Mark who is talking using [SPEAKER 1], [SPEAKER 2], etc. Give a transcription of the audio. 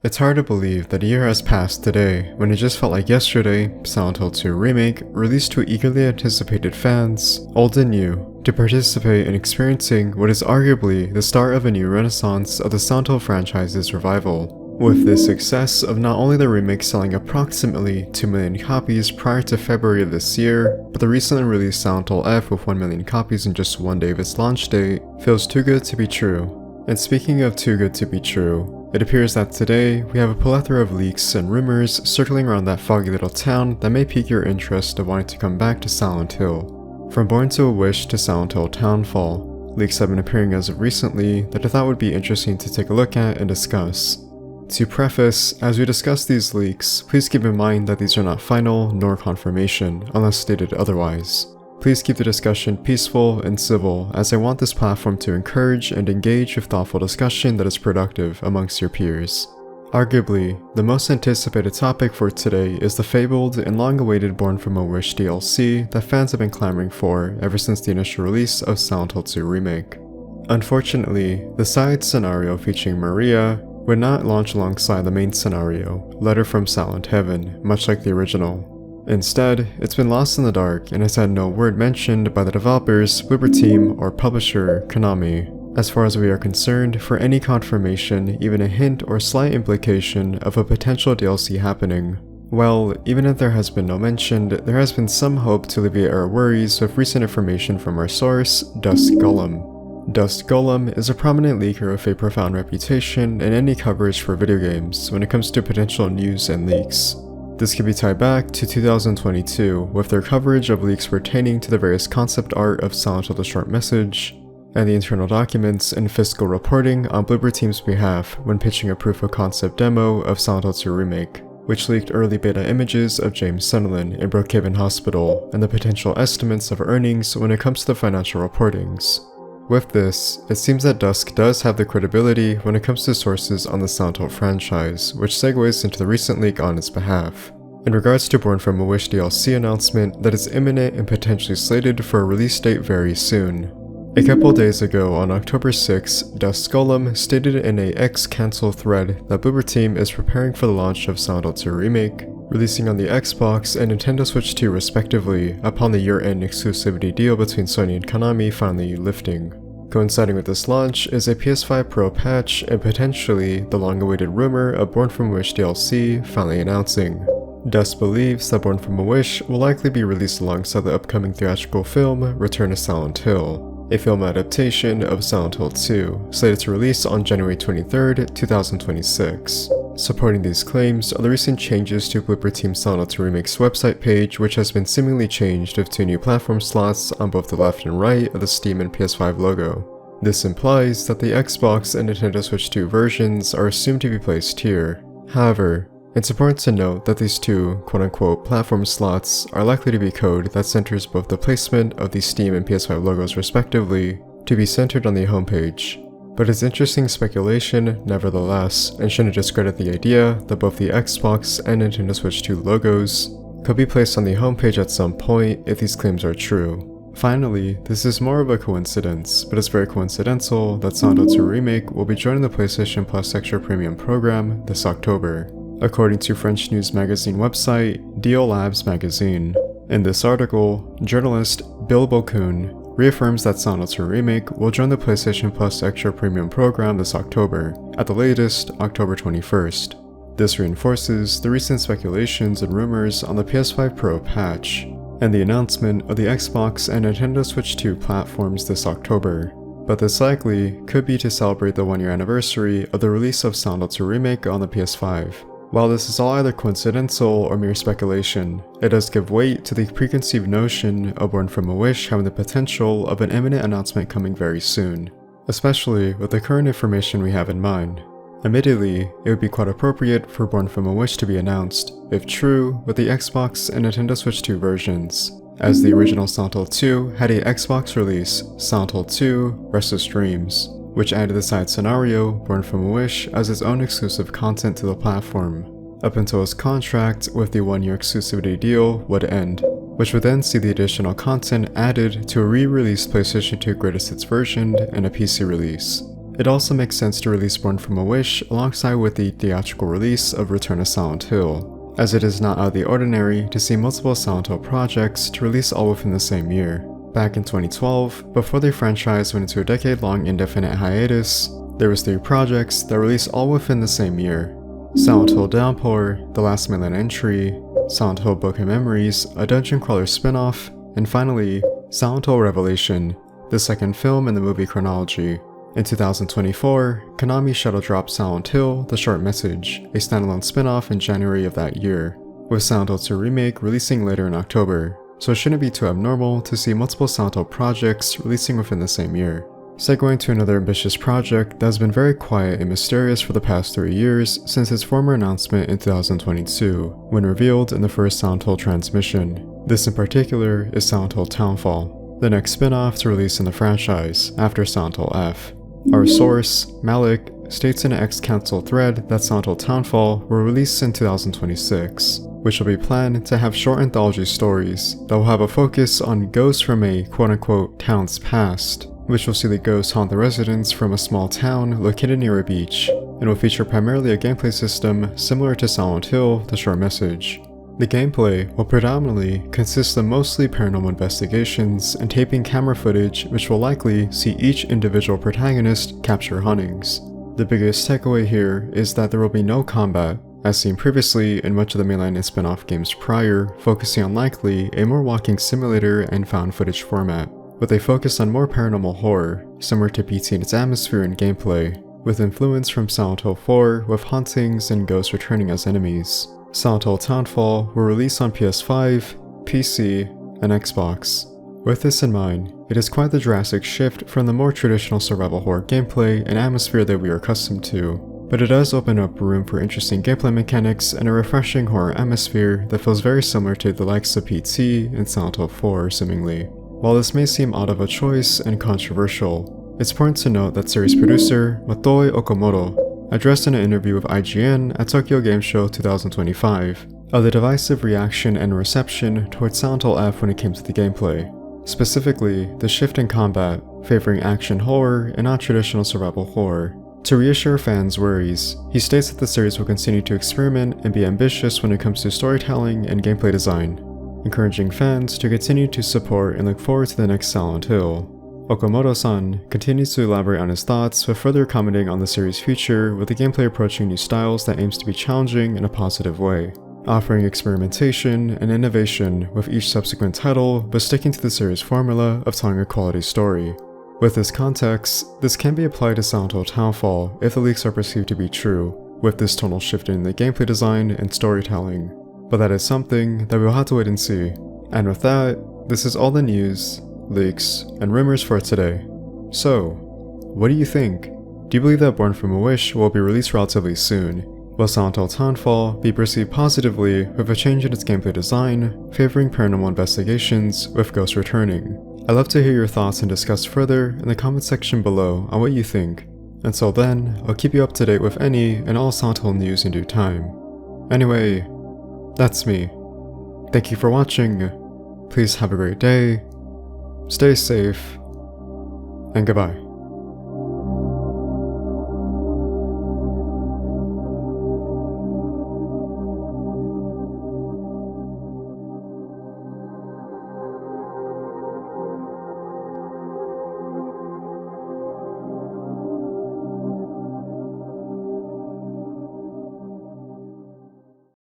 [SPEAKER 1] It's hard to believe that a year has passed today, when it just felt like yesterday, Silent Hill 2 Remake released to eagerly anticipated fans, old and new, to participate in experiencing what is arguably the start of a new renaissance of the Silent Hill franchise's revival. With the success of not only the remake selling approximately 2 million copies prior to February of this year, but the recently released Silent Hill F with 1 million copies in just one day of its launch date feels too good to be true. And speaking of too good to be true, it appears that today we have a plethora of leaks and rumors circling around that foggy little town that may pique your interest of wanting to come back to Silent Hill. From Born to a Wish to Silent Hill Townfall, leaks have been appearing as of recently that I thought would be interesting to take a look at and discuss. To preface, as we discuss these leaks, please keep in mind that these are not final nor confirmation unless stated otherwise. Please keep the discussion peaceful and civil, as I want this platform to encourage and engage with thoughtful discussion that is productive amongst your peers. Arguably, the most anticipated topic for today is the fabled and long-awaited Born from a Wish DLC that fans have been clamoring for ever since the initial release of Silent Hill 2 Remake. Unfortunately, the side scenario featuring Maria would not launch alongside the main scenario, Letter from Silent Heaven, much like the original. Instead, it's been lost in the dark and has had no word mentioned by the developers, Reverie team, or publisher, Konami. As far as we are concerned, for any confirmation, even a hint or slight implication of a potential DLC happening. Well, even if there has been no mention, there has been some hope to alleviate our worries with recent information from our source, Dusk Golem. Dusk Golem is a prominent leaker with a profound reputation in any coverage for video games when it comes to potential news and leaks. This can be tied back to 2022 with their coverage of leaks pertaining to the various concept art of Silent Hill: The Short Message, and the internal documents and fiscal reporting on Reverie team's behalf when pitching a proof of concept demo of Silent Hill 2 Remake, which leaked early beta images of James Sunderland in Brookhaven Hospital and the potential estimates of earnings when it comes to the financial reportings. With this, it seems that Dusk does have the credibility when it comes to sources on the Silent Hill franchise, which segues into the recent leak on its behalf. In regards to Born from a Wish DLC announcement that is imminent and potentially slated for a release date very soon. A couple days ago on October 6, Dusk Golem stated in a X cancel thread that Reverie team is preparing for the launch of Silent Hill 2 Remake, releasing on the Xbox and Nintendo Switch 2 respectively upon the year-end exclusivity deal between Sony and Konami finally lifting. Coinciding with this launch is a PS5 Pro patch and potentially the long-awaited rumor of Born from a Wish DLC finally announcing. Dusk believes that Born from a Wish will likely be released alongside the upcoming theatrical film Return to Silent Hill, a film adaptation of Silent Hill 2, slated to release on January 23, 2026. Supporting these claims are the recent changes to Reverie team Silent Hill 2 Remake's website page, which has been seemingly changed with 2 new platform slots on both the left and right of the Steam and PS5 logo. This implies that the Xbox and Nintendo Switch 2 versions are assumed to be placed here. However, it's important to note that these 2 quote-unquote platform slots are likely to be code that centers both the placement of the Steam and PS5 logos respectively to be centered on the homepage. But it's interesting speculation nevertheless, and shouldn't discredit the idea that both the Xbox and Nintendo Switch 2 logos could be placed on the homepage at some point if these claims are true. Finally, this is more of a coincidence, but it's very coincidental that Silent Hill 2 Remake will be joining the PlayStation Plus Extra Premium program this October, according to French news magazine website Dio Labs Magazine. In this article, journalist Bill Bokun reaffirms that Silent Hill 2 Remake will join the PlayStation Plus Extra Premium program this October, at the latest October 21st. This reinforces the recent speculations and rumors on the PS5 Pro patch, and the announcement of the Xbox and Nintendo Switch 2 platforms this October. But this likely could be to celebrate the 1-year anniversary of the release of Silent Hill 2 Remake on the PS5. While this is all either coincidental or mere speculation, it does give weight to the preconceived notion of Born from a Wish having the potential of an imminent announcement coming very soon, especially with the current information we have in mind. Admittedly, it would be quite appropriate for Born from a Wish to be announced, if true, with the Xbox and Nintendo Switch 2 versions, as the original Silent Hill 2 had a Xbox release, Silent Hill 2 Restless Dreams, which added the side scenario, Born from a Wish, as its own exclusive content to the platform, up until its contract with the 1-year exclusivity deal would end, which would then see the additional content added to a re-released PlayStation 2 Greatest Hits version and a PC release. it also makes sense to release Born From a Wish alongside with the theatrical release of Return to Silent Hill, as it is not out of the ordinary to see multiple Silent Hill projects to release all within the same year. Back in 2012, before the franchise went into a decade-long indefinite hiatus, there was 3 projects that released all within the same year. Silent Hill Downpour, The Last Mainland Entry, Silent Hill Book of Memories, a dungeon crawler spin-off, and finally, Silent Hill Revelation, the second film in the movie chronology. In 2024, Konami shadow dropped Silent Hill: The Short Message, a standalone spin-off in January of that year, with Silent Hill 2 Remake releasing later in October, so it shouldn't be too abnormal to see multiple Silent Hill projects releasing within the same year. Segueing to another ambitious project that has been very quiet and mysterious for the past 3 years since its former announcement in 2022, when revealed in the first Silent Hill transmission. This in particular is Silent Hill Townfall, the next spin-off to release in the franchise after Silent Hill F. Our source, Malik, states in an X-Council thread that Silent Hill Townfall will release in 2026, which will be planned to have short anthology stories that will have a focus on ghosts from a quote-unquote town's past, which will see the ghosts haunt the residents from a small town located near a beach, and will feature primarily a gameplay system similar to Silent Hill: The Short Message. The gameplay will predominantly consist of mostly paranormal investigations and taping camera footage, which will likely see each individual protagonist capture hauntings. The biggest takeaway here is that there will be no combat, as seen previously in much of the mainline and spin-off games prior, focusing on likely a more walking simulator and found footage format, with a focus on more paranormal horror, similar to PT in its atmosphere and gameplay, with influence from Silent Hill 4 with hauntings and ghosts returning as enemies. Silent Hill Townfall will release on PS5, PC, and Xbox. With this in mind, it is quite the drastic shift from the more traditional survival horror gameplay and atmosphere that we are accustomed to, but it does open up room for interesting gameplay mechanics and a refreshing horror atmosphere that feels very similar to the likes of PT and Silent Hill 4 seemingly. While this may seem odd of a choice and controversial, it's important to note that series producer Motoi Okamoto addressed in an interview with IGN at Tokyo Game Show 2025 of the divisive reaction and reception towards Silent Hill F when it came to the gameplay, specifically the shift in combat favoring action horror and non-traditional survival horror. To reassure fans' worries, he states that the series will continue to experiment and be ambitious when it comes to storytelling and gameplay design, encouraging fans to continue to support and look forward to the next Silent Hill. Okamoto-san continues to elaborate on his thoughts with further commenting on the series' future, with the gameplay approaching new styles that aims to be challenging in a positive way, offering experimentation and innovation with each subsequent title but sticking to the series' formula of telling a quality story. With this context, this can be applied to Silent Hill Townfall if the leaks are perceived to be true, with this tonal shift in the gameplay design and storytelling, but that is something that we'll have to wait and see. And with that, this is all the news, leaks, and rumors for today. So, what do you think? Do you believe that Born From a Wish will be released relatively soon? Will Silent Hill Townfall be perceived positively with a change in its gameplay design, favoring paranormal investigations with ghosts returning? I'd love to hear your thoughts and discuss further in the comment section below on what you think. Until then, I'll keep you up to date with any and all Silent Hill news in due time. Anyway, that's me. Thank you for watching. Please have a great day, stay safe, and goodbye.